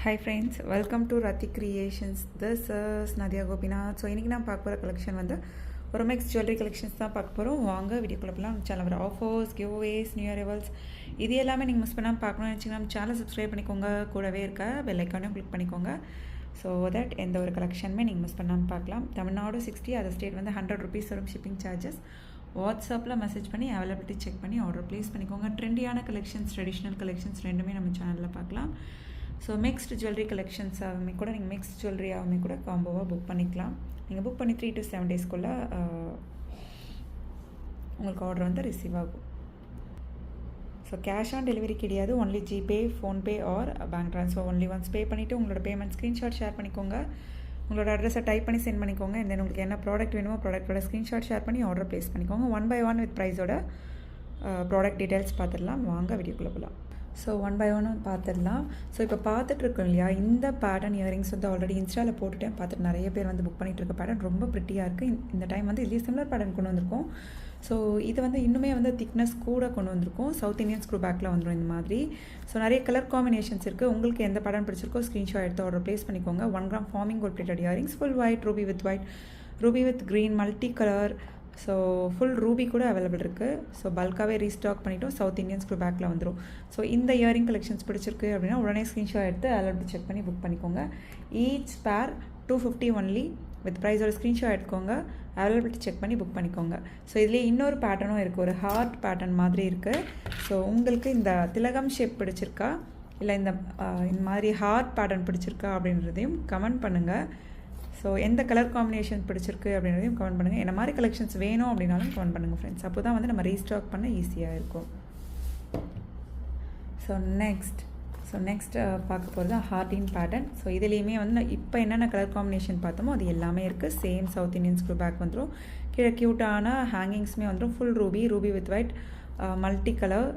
Hi friends, welcome to Rati Creations. This is Nadia Gopinath. So இன்றைக்கி நான் பார்க்க போகிற கலெக்ஷன் வந்து ஒரு மிக்ஸ் ஜுவல்லரி கலெக்ஷன்ஸ் தான் பார்க்க போகிறோம். வாங்க வீடியோக்குள்ள போகலாம். நம்ம சேனல் வர ஆஃபர்ஸ், கிவ்அவேஸ், நியூ அரைவல்ஸ் இது எல்லாமே நீங்கள் மிஸ் பண்ணாமல் பார்க்கணும்னு நினச்சிங்கன்னா நம்ம சேனலை சப்ஸ்கிரைப் பண்ணிக்கோங்க. கூடவே இருக்க பெல் ஐக்கானையும் கிளிக் பண்ணிக்கோங்க. ஸோ தட் எந்த ஒரு கலெக்ஷனுமே நீங்கள் மிஸ் பண்ணாமல் பார்க்கலாம். தமிழ்நாடு 60, அதர் ஸ்டேட் வந்து 100 rupees வரும் ஷிப்பிங் சார்ஜஸ். வாட்ஸ்அப்பில் மெசேஜ் பண்ணி அவைலபிலிட்டி செக் பண்ணி ஆர்டர் ப்ளேஸ் பண்ணிக்கோங்க. ட்ரெண்டியான கலெக்ஷன்ஸ், ட்ரெடிஷ்னல் கலெக்ஷன்ஸ் ரெண்டுமே நம்ம சேனலில் பார்க்கலாம். ஸோ மிக்ஸ்டு ஜுவல்லரி கலெக்ஷன்ஸ் ஆகுமே கூட நீங்கள் மிக்ஸ்ட் ஜுவல்லரி ஆகுமே கூட காம்போவாக புக் பண்ணிக்கலாம். நீங்கள் புக் பண்ணி 3 to 7 daysக்குள்ளே உங்களுக்கு ஆர்டர் வந்து ரிசீவ் ஆகும். ஸோ கேஷ் ஆன் டெலிவரி கிடையாது. Only GPay, PhonePe R bank transfer. Only once pay பண்ணிவிட்டு உங்களோட பேமெண்ட் ஸ்க்ரீன்ஷாட் ஷேர் பண்ணிக்கோங்க. உங்களோட அட்ரஸை டைப் பண்ணி சென்ட் பண்ணிக்கோங்க. இந்த உங்களுக்கு என்ன ப்ராடக்ட் வேணுமோ ப்ராடக்ட்டோட ஸ்க்ரீன்ஷாட் ஷேர் பண்ணி ஆர்டர் ப்ளேஸ் பண்ணிக்கோங்க. 1 by 1 வித் ப்ரைஸோட ப்ராடக்ட் டீட்டெயில்ஸ் பார்த்துடலாம். வாங்க வீடியோக்குள்ளே போகலாம். ஸோ 1 by 1 பார்த்துடலாம். ஸோ இப்போ பார்த்துட்ருக்கோம் இல்லையா, இந்த பேட்டர்ன் இயரிங்ஸ் வந்து ஆல்ரெடி இன்ஸ்டாவில் போட்டுட்டேன். பார்த்துட்டு நிறைய பேர் வந்து புக் பண்ணிகிட்டு இருக்க பேட்டர்ன் ரொம்ப ப்ரிட்டியாக இருக்குது. இந்த டைம் வந்து இதுலேயே சிமிலர் பேட்டர்ன் கொண்டு வந்திருக்கோம். ஸோ இது வந்து இன்னுமே வந்து திக்னஸ் கூட கொண்டு வந்திருக்கோம். சவுத் இந்தியன் ஸ்க்ரூ பேக்கில் வந்துடும் இந்த மாதிரி. ஸோ நிறைய கலர் காம்பினேஷன்ஸ் இருக்குது. உங்களுக்கு எந்த பேட்டர்ன் பிடிச்சிருக்கோ ஸ்க்ரீன்ஷாட் எடுத்து ஆர்டர் ப்ளேஸ் பண்ணிக்கோங்க. 1 gram forming gold plated earrings, full white, ruby with green, multi colour. So full ruby கூட அவைலபிள் இருக்குது. ஸோ பல்காகவே ரீஸ்டாக் பண்ணிவிட்டோம். சவுத் இந்தியன் ஸ்க்ரூ பேக்கில் வந்துடும். ஸோ இந்த இயரிங் கலெக்ஷன்ஸ் பிடிச்சிருக்கு அப்படின்னா உடனே ஸ்க்ரீன்ஷாட் எடுத்து அவைலபிலிட்டி செக் பண்ணி புக் பண்ணிக்கோங்க. Each pair 250 only. வித் ப்ரைஸோட ஸ்க்ரீன்ஷாட் எடுத்துக்கோங்க, அவைலபிலிட்டி செக் பண்ணி புக் பண்ணிக்கோங்க. ஸோ இதுலேயே இன்னொரு பேட்டர்னும் இருக்குது, ஒரு ஹார்ட் பேட்டர்ன் மாதிரி இருக்குது. ஸோ உங்களுக்கு இந்த திலகம் ஷேப் பிடிச்சிருக்கா இல்லை இந்த மாதிரி ஹார்ட் பேட்டர்ன் பிடிச்சிருக்கா அப்படின்றதையும் கமெண்ட் பண்ணுங்கள். ஸோ எந்த கலர் காம்பினேஷன் பிடிச்சிருக்கு அப்படின்றதையும் கமெண்ட் பண்ணுங்கள். என்ன மாதிரி கலெக்ஷன்ஸ் வேணும் அப்படின்னாலும் கமெண்ட் பண்ணுங்கள் ஃப்ரெண்ட்ஸ். அப்போ தான் வந்து நம்ம ரீஸ்டாக் பண்ண ஈஸியாக இருக்கும். ஸோ நெக்ஸ்ட் பார்க்க போகிறது ஹார்டின் பேட்டர்ன். ஸோ இதுலேயுமே வந்து இப்போ என்னென்ன கலர் காம்பினேஷன் பார்த்தோமோ அது எல்லாமே இருக்குது. Same south Indian screw back வந்துடும். கீழே க்யூட்டான ஹேங்கிங்ஸுமே வந்துடும். Full ruby with white, multi colour.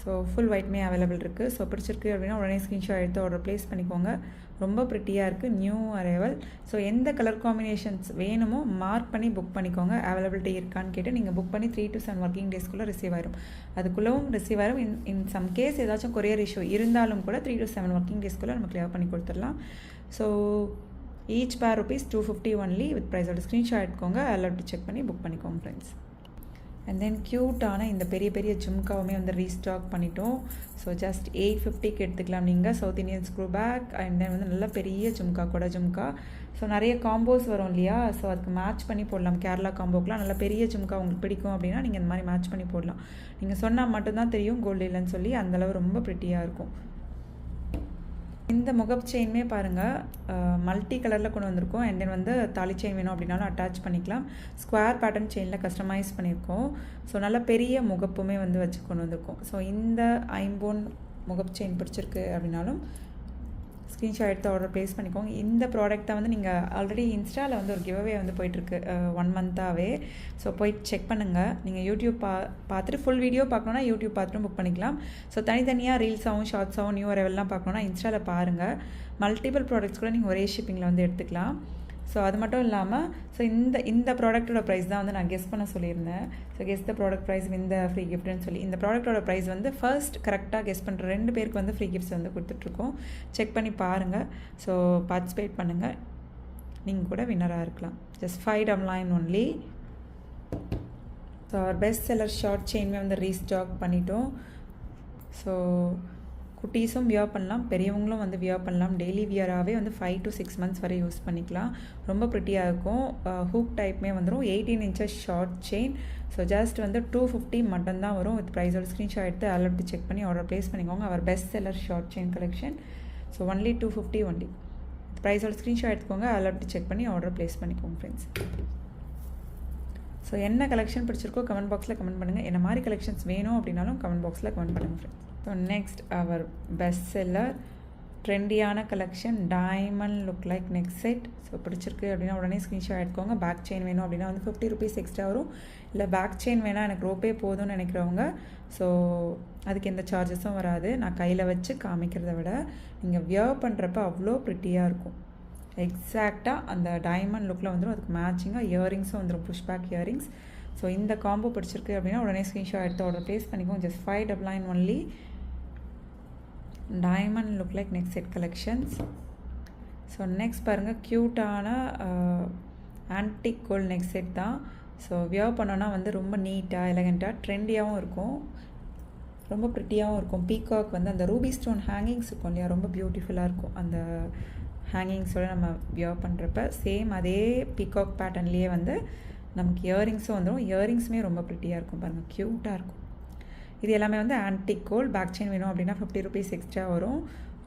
So full ஒயிட்மே அவைலபிள் இருக்குது. ஸோ பிடிச்சிருக்கு அப்படின்னா உடனே ஸ்க்ரீன்ஷாட் எடுத்து ஆர்டர் ப்ளேஸ் பண்ணிக்கோங்க. ரொம்ப ப்ரிட்டியாக இருக்குது, நியூ அரைவல். ஸோ எந்த கலர் காம்பினேஷன்ஸ் வேணுமோ மார்க் பண்ணி புக் பண்ணிக்கோங்க. அவைலபிலிட்டி இருக்கான்னு கேட்டு நீங்கள் புக் பண்ணி 3 to 7 working daysக்குள்ளே ரிசீவ் ஆயிரும். அதுக்குள்ளவும் ரிசீவ் ஆயிரும். இன் சம் கேஸ் ஏதாச்சும் கொரியர் இஷ்யூ இருந்தாலும் கூட 3 to 7 working daysக்குள்ளே நம்ம கிளியர் பண்ணி கொடுத்துடலாம். So each pair ₹250 only. With ப்ரைஸோட ஸ்க்ரீன்ஷாட் எடுத்துக்கோங்க, அவைலபிலிட்டி செக் பண்ணி புக் பண்ணிக்கோங்க ஃப்ரெண்ட்ஸ். அண்ட் தென் க்யூட்டான இந்த பெரிய ஜும்காவுமே வந்து ரீஸ்டாக் பண்ணிட்டோம். ஸோ ஜஸ்ட் 850க்கு எடுத்துக்கலாம் நீங்கள். South Indian screw back and then வந்து நல்ல பெரிய ஜும்கா. ஸோ நிறைய காம்போஸ் வரும் இல்லையா, ஸோ அதுக்கு மேட்ச் பண்ணி போடலாம். கேரளா காம்போக்கெலாம் நல்ல பெரிய ஜும்கா உங்களுக்கு பிடிக்கும் அப்படின்னா நீங்கள் இந்த மாதிரி மேட்ச் பண்ணி போடலாம். நீங்கள் சொன்னால் மட்டும்தான் தெரியும் கோல்டு இல்லைன்னு சொல்லி, அந்தளவு ரொம்ப ப்ரிட்டியாக இருக்கும். இந்த முகப் செயின்மே பாருங்கள், மல்டி கலரில் கொண்டு வந்திருக்கோம். அண்ட் தென் வந்து தாலி செயின் வேணும் அப்படின்னாலும் அட்டாச் பண்ணிக்கலாம். ஸ்கொயர் பேட்டர்ன் செயினில் கஸ்டமைஸ் பண்ணியிருக்கோம். ஸோ நல்ல பெரிய முகப்புமே வந்து வச்சு கொண்டு வந்திருக்கோம். ஸோ இந்த ஐம்போன் முகப் செயின் பிடிச்சிருக்கு அப்படின்னாலும் ஸ்க்ரீன்ஷாட் எடுத்து ஆர்டர் ப்ளேஸ் பண்ணிக்கோங்க. இந்த ப்ராடக்ட்டை வந்து நீங்கள் ஆல்ரெடி இன்ஸ்டாவில் வந்து ஒரு கிவ்அவே வந்து போயிட்டுருக்கு 1 month-ஆகவே. ஸோ போய் செக் பண்ணுங்கள். நீங்கள் யூடியூப் பார்த்துட்டு ஃபுல் வீடியோ பார்க்கணுன்னா யூடியூப் பார்த்துட்டு புக் பண்ணிக்கலாம். ஸோ தனித்தனியாக ரீல்ஸாகவும் ஷார்ட்ஸாகவும் நியூ அரைவல்லாம் பார்க்கணுன்னா இன்ஸ்டாவில் பாருங்கள். மல்டிபிள் ப்ராடக்ட்ஸ் கூட நீங்கள் ஒரே ஷிப்பிங்கில் வந்து எடுத்துக்கலாம். ஸோ அது மட்டும் இல்லாமல் ஸோ இந்த ப்ராடக்ட்டோட ப்ரைஸ் தான் வந்து நான் கெஸ் பண்ண சொல்லியிருந்தேன். So guess the product price இந்த ஃப்ரீ கிஃப்ட்னு சொல்லி இந்த ப்ராடக்ட்டோட ப்ரைஸ் வந்து ஃபர்ஸ்ட் கரெக்டாக கெஸ் பண்ணுற 2 பேருக்கு வந்து ஃப்ரீ கிஃப்ட்ஸ் வந்து கொடுத்துட்ருக்கோம். செக் பண்ணி பாருங்கள். ஸோ பார்ட்டிசிபேட் பண்ணுங்கள், நீங்கள் கூட வின்னராக இருக்கலாம். Just $5 only. ஸோ அவர் பெஸ்ட் செல்லர் ஷார்ட் செயின்மே வந்து ரீஸ்டாக் பண்ணிட்டோம். ஸோ குட்டீஸும் வியர் பண்ணலாம், பெரியவங்களும் வந்து வியர் பண்ணலாம். டெய்லி வியராகவே வந்து 5 to 6 months வரை யூஸ் பண்ணிக்கலாம். ரொம்ப ப்ரிட்டியாக இருக்கும். ஹூக் டைப்மே வந்துடும். 18 inches short chain. So just வந்து 250 மட்டும்தான் வரும். வித் ப்ரைஸோட ஸ்க்ரீன்ஷாட் எடுத்து அலர்ட் செக் பண்ணி ஆர்டர் ப்ளேஸ் பண்ணிக்கோங்க. Our best seller short chain collection. So only 250 only. ப்ரைஸோட ஸ்க்ரீன்ஷாட் எடுத்துக்கோங்க, அலர்ட் செக் பண்ணி ஆர்டர் ப்ளேஸ் பண்ணிக்கோங்க ஃப்ரெண்ட்ஸ். ஸோ என்ன கலெக்ஷன் பிடிச்சிருக்கோ கமெண்ட் பாக்ஸில் கமெண்ட் பண்ணுங்கள். என்ன மாதிரி கலெக்ஷன்ஸ் வேணும் அப்படின்னாலும் கமெண்ட் பாக்ஸில் கமெண்ட் பண்ணுங்கள் friends. So next our best seller ட்ரெண்டியான collection diamond look like neck set. So பிடிச்சிருக்கு அப்படின்னா உடனே ஸ்க்ரீன்ஷாட் எடுத்துக்கோங்க. பேக் செயின் வேணும் அப்படின்னா வந்து ₹50 எக்ஸ்ட்ரா வரும். இல்லை பேக் செயின் வேணால் எனக்கு ரோப்பே போதும்னு நினைக்கிறவங்க ஸோ அதுக்கு எந்த சார்ஜஸும் வராது. நான் கையில் வச்சு காமிக்கிறத விட நீங்கள் வியர் பண்ணுறப்ப அவ்வளோ ப்ரிட்டியாக இருக்கும். எக்ஸாக்டாக அந்த டைமண்ட் லுக்கில் வந்துடும். அதுக்கு மேட்சிங்காக இயரிங்ஸும் வந்துடும், புஷ் பேக் இயரிங்ஸ். ஸோ இந்த காம்போ பிடிச்சிருக்கு அப்படின்னா உடனே ஸ்க்ரீன்ஷாட் எடுத்து ஆர்டர் ப்ளேஸ் பண்ணிக்கோங்க. Just $5 only. Diamond look like neck set collections. So next பாருங்கள், க்யூட்டான ஆன்டிக் கோல்ட் நெக் செட் தான். ஸோ வியர் பண்ணோன்னா வந்து ரொம்ப நீட்டாக எலகண்ட்டாக ட்ரெண்டியாகவும் இருக்கும், ரொம்ப ப்ரிட்டியாகவும் இருக்கும். பீகாக் வந்து அந்த ரூபி ஸ்டோன் ஹேங்கிங்ஸ் இருக்கும் இல்லையா, ரொம்ப பியூட்டிஃபுல்லாக இருக்கும். அந்த ஹேங்கிங்ஸோடு நம்ம வியர் பண்ணுறப்ப சேம் அதே பீகாக் பேட்டர்ன்லேயே வந்து நமக்கு இயரிங்ஸும் வந்துடும். இயரிங்ஸுமே ரொம்ப ப்ரிட்டியாக இருக்கும் பாருங்கள், க்யூட்டாக இருக்கும். இது எல்லாமே வந்து ஆன்டிக் கோல்ட். பேக் செயின் வேணும் அப்படின்னா 50 rupees எக்ஸ்ட்ரா வரும்.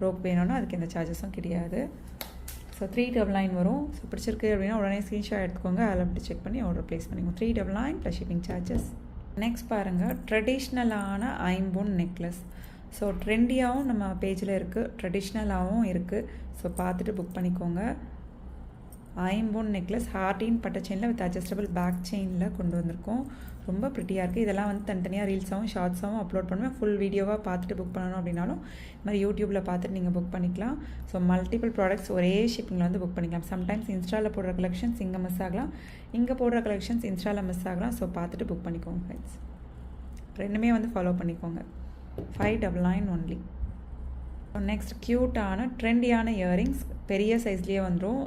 ரோப் வேணும்னா அதுக்கு எந்த சார்ஜஸும் கிடையாது. ஸோ 399 வரும். ஸோ பிடிச்சிருக்கு அப்படின்னா உடனே ஸ்க்ரீன்ஷாட் எடுத்துக்கோங்க, அதில் அப்படி செக் பண்ணி ஆர்டர் ப்ளேஸ் பண்ணிக்கோங்க. 399 ப்ளஸ் ஷிப்பிங் சார்ஜஸ். நெக்ஸ்ட் பாருங்கள், ட்ரெடிஷ்னலான ஐம்பொன் நெக்லஸ். ஸோ ட்ரெண்டியாகவும் நம்ம பேஜில் இருக்குது, ட்ரெடிஷ்னலாகவும் இருக்குது. ஸோ பார்த்துட்டு புக் பண்ணிக்கோங்க. ஐம்பொன் நெக்லஸ் ஹார்டின் பட்டை செயினில் வித் அட்ஜஸ்டபிள் பேக் செயினில் கொண்டு வந்திருக்கோம். ரொம்ப ப்ரிட்டியாக இருக்குது. இதெல்லாம் வந்து தனித்தனியாக ரீல்ஸாகவும் ஷார்ட்ஸாகவும் அப்லோட் பண்ணுவேன். ஃபுல் வீடியோவாக பார்த்துட்டு புக் பண்ணணும் அப்படின்னாலும் இது மாதிரி யூடியூப்பில் பார்த்துட்டு நீங்கள் புக் பண்ணிக்கலாம். ஸோ மல்டிபிள் ப்ராடக்ட்ஸ் ஒரே ஷிப்பிங்கில் வந்து புக் பண்ணிக்கலாம். சம்டைம்ஸ் இன்ஸ்டாவில் போடுற கலெக்ஷன்ஸ் இங்கே மிஸ் ஆகலாம், இங்கே போடுற கலெக்ஷன்ஸ் இன்ஸ்டாவில் மிஸ் ஆகலாம். ஸோ பார்த்துட்டு புக் பண்ணிக்கோங்க ஃப்ரெண்ட்ஸ். ரெண்டுமே வந்து ஃபாலோ பண்ணிக்கோங்க. 599 ஒன்லி. நெக்ஸ்ட் க்யூட்டான ட்ரெண்டியான இயரிங்ஸ் பெரிய சைஸ்லேயே வந்துடும்.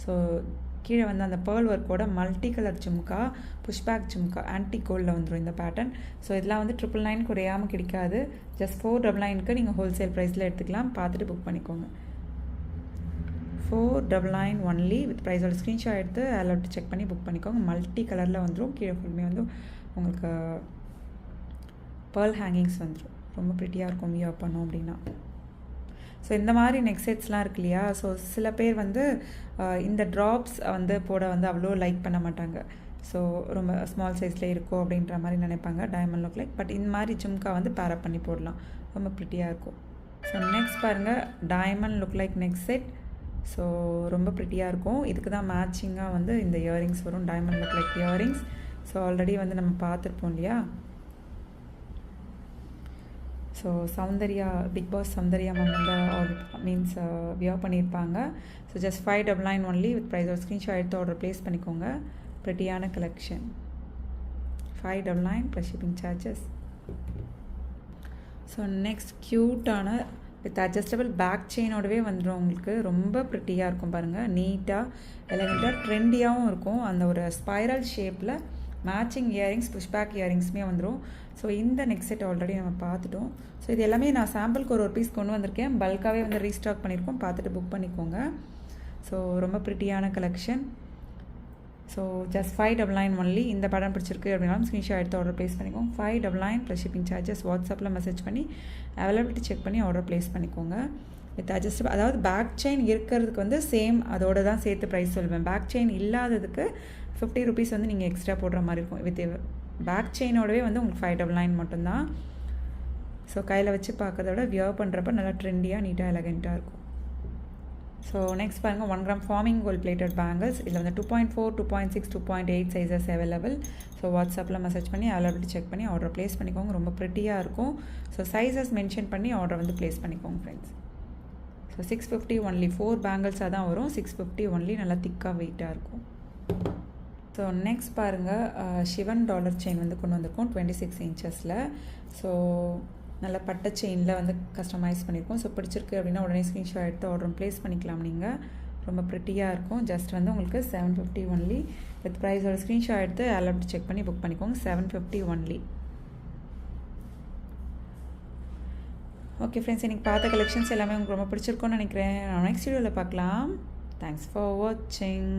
ஸோ கீழே வந்து அந்த பேர்ல் ஒர்க்கோட multi colour jhumka, pushback jhumka antique கோல்டில் வந்துடும் இந்த பேட்டர்ன். ஸோ இதெல்லாம் வந்து 999 குறையாமல் கிடைக்காது. ஜஸ்ட் 499க்கு நீங்கள் ஹோல்சேல் ப்ரைஸில் எடுத்துக்கலாம். பார்த்துட்டு புக் பண்ணிக்கோங்க. 499 ஒன்லி வித் ப்ரைஸோட ஸ்க்ரீன்ஷாட் எடுத்து அதில் செக் பண்ணி புக் பண்ணிக்கோங்க. மல்டி கலரில் வந்துடும். கீழே ஃபுல்லுமே வந்து உங்களுக்கு பேர்ல் ஹேங்கிங்ஸ் வந்துடும். ரொம்ப ப்ரிட்டியாக இருக்கும் வியர் பண்ணோம் அப்படின்னா. ஸோ இந்த மாதிரி நெக் செட்ஸ்லாம் இருக்கு இல்லையா, ஸோ சில பேர் வந்து இந்த ட்ராப்ஸ் வந்து போட வந்து அவ்வளோ லைக் பண்ண மாட்டாங்க. ஸோ ரொம்ப ஸ்மால் சைஸில் இருக்கும் அப்படின்ற மாதிரி நினைப்பாங்க டைமண்ட் லுக் லைக். பட் இந்த மாதிரி ஜும்கா வந்து பேரப் பண்ணி போடலாம், ரொம்ப ப்ரிட்டியாக இருக்கும். ஸோ நெக்ஸ்ட் பாருங்கள், diamond look like neck set. So ரொம்ப ப்ரிட்டியாக இருக்கும். இதுக்கு தான் மேட்சிங்காக வந்து இந்த இயரிங்ஸ் வரும், diamond look like earrings. So already வந்து நம்ம பார்த்துருப்போம் இல்லையா. So Soundarya, Bigg Boss Soundarya ma'am வந்து மீன்ஸ் வியர் பண்ணியிருப்பாங்க. So just 599 only with price ஒரு ஸ்க்ரீன்ஷாட் எடுத்து ஆர்டர் ப்ளேஸ் பண்ணிக்கோங்க. ப்ரிட்டியான collection. 599 plus shipping charges. So next க்யூட்டான வித் அட்ஜஸ்டபிள் பேக் செயினோடவே வந்துடும். உங்களுக்கு ரொம்ப ப்ரிட்டியாக இருக்கும் பாருங்கள், நீட்டாக எலகண்ட்டாக ட்ரெண்டியாகவும் இருக்கும். அந்த ஒரு ஸ்பைரல் ஷேப்பில் மேட்சிங் இயரிங்ஸ், புஷ்பேக் இயரிங்ஸுமே வந்துடும். ஸோ இந்த நெக் செட் ஆல்ரெடி நம்ம பார்த்துட்டோம். ஸோ இது எல்லாமே நான் சாம்பிளுக்கு ஒரு பீஸ் கொண்டு வந்திருக்கேன். பல்காகவே வந்து ரீஸ்டாக் பண்ணியிருக்கோம், பார்த்துட்டு புக் பண்ணிக்கோங்க. ஸோ ரொம்ப ப்ரிட்டியான கலெக்ஷன். So just 599 only. இந்த படம் பிடிச்சிருக்கு அப்படின்னாலும் ஸ்க்ரீன்ஷாட் எடுத்து ஆர்டர் ப்ளேஸ் பண்ணிக்கோங்க. 599 ப்ளஸ் ஷிப்பிங் சார்ஜஸ். வாட்ஸ்அப்பில் மெசேஜ் பண்ணி அவைலபிலிட்டி செக் பண்ணி ஆர்டர் ப்ளேஸ் பண்ணிக்கோங்க. வித் அட்ஜஸ்டபிள், அதாவது பேக் செயின் இருக்கிறதுக்கு வந்து சேம் அதோட தான் சேர்த்து ப்ரைஸ் சொல்லுவேன். பேக் செயின் இல்லாததுக்கு 50 rupees வந்து நீங்கள் எக்ஸ்ட்ரா போடுற மாதிரி இருக்கும். வித் பேக் செயினோடவே வந்து உங்களுக்கு 599 மட்டும்தான். ஸோ கையில் வச்சு பார்க்கறத விட வியர் பண்ணுறப்ப நல்லா ட்ரெண்டியாக நீட்டாக எலகெண்ட்டாக இருக்கும். ஸோ நெக்ஸ்ட் பாருங்கள், 1 gram forming gold plated bangles. இதில் வந்து 2.4, 2.6, 2.8 சைஸஸ் அவைலபிள். ஸோ வாட்ஸ்அப்பில் மெசேஜ் பண்ணி அவைலபிலிட்டி செக் பண்ணி ஆர்டர் ப்ளேஸ் பண்ணிக்கோங்க. ரொம்ப ப்ரிட்டியாக இருக்கும். ஸோ சைஸஸ் மென்ஷன் பண்ணி ஆர்டர் வந்து ப்ளேஸ் பண்ணிக்கோங்க ஃப்ரெண்ட்ஸ். So 650 only. 4 பேங்கிள்ஸாக தான் வரும். 650 ஒன்லி. நல்லா திக்காக வெயிட்டாக இருக்கும். ஸோ நெக்ஸ்ட் பாருங்கள், சிவன் டாலர் செயின் வந்து கொண்டு வந்திருக்கோம் 26 inches. ஸோ நல்ல பட்டை செயினில் வந்து கஸ்டமைஸ் பண்ணியிருக்கோம். ஸோ பிடிச்சிருக்கு அப்படின்னா உடனே ஸ்க்ரீன்ஷாட் எடுத்து ஆர்டர் ப்ளேஸ் பண்ணிக்கலாம். நீங்கள் ரொம்ப ப்ரிட்டியாக இருக்கும். ஜஸ்ட் வந்து உங்களுக்கு 750 ஒன்லி. வித் ப்ரைஸோட ஸ்க்ரீன்ஷாட் எடுத்து அலர்ட் செக் பண்ணி புக் பண்ணிக்கோங்க. 750 ஒன்லி. ஓகே ஃப்ரெண்ட்ஸ், இன்றைக்கி பார்த்த கலெக்ஷன்ஸ் எல்லாமே உங்களுக்கு ரொம்ப பிடிச்சிருக்கும்னு நினைக்கிறேன். நெக்ஸ்ட் வீடியோவில் பார்க்கலாம். தேங்க்ஸ் ஃபார் வாட்சிங்.